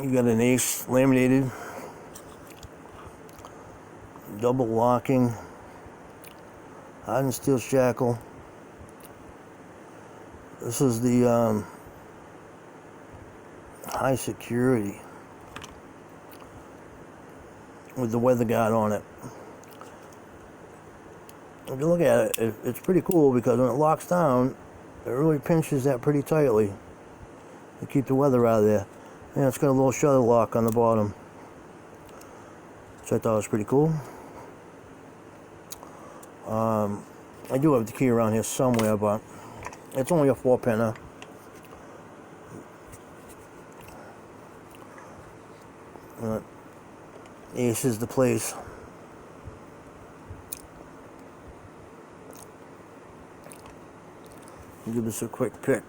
You got an Ace laminated, double locking, hardened steel shackle. This is the high security with the weather guard on it. If you look at it, it's pretty cool because when it locks down, it really pinches that pretty tightly to keep the weather out of there. And it's got a little shutter lock on the bottom, which I thought was pretty cool. I do have the key around here somewhere, but it's only a 4-pinner. Ace is the place. Give this a quick pick,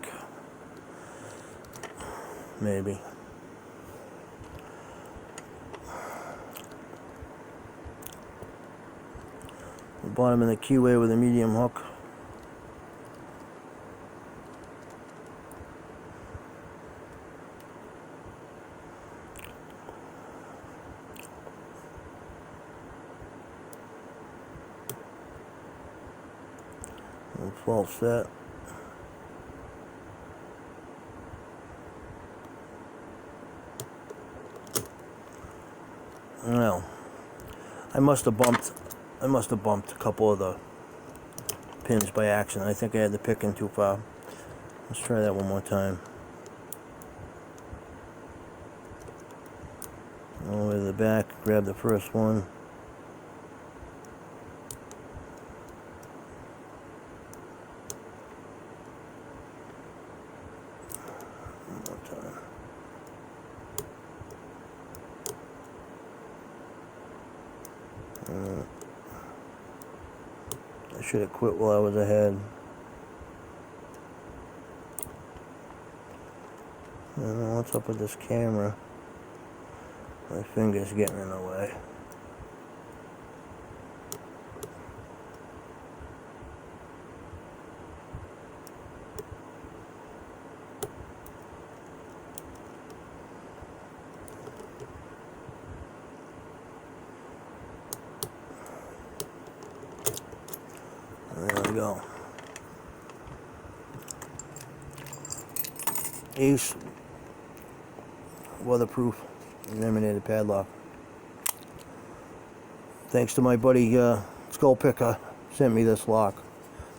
maybe. The bottom of the keyway with a medium hook. False set. Well, I must have bumped a couple of the pins by accident. I think I had the pick in too far. Let's try that one more time. All the way to the back, grab the first one. One more time. I should have quit while I was ahead. I don't know what's up with this camera. My finger's getting in the way. There we go. Ace weatherproof laminated padlock. Thanks to my buddy Skull Picker, sent me this lock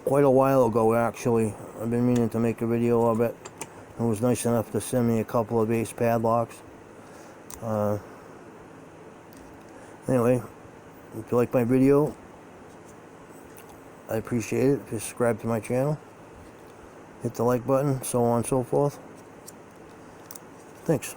quite a while ago. Actually, I've been meaning to make a video of it. It was nice enough to send me a couple of Ace padlocks. Anyway, if you like my video, I appreciate it. If you subscribe to my channel, hit the like button, so on and so forth. Thanks.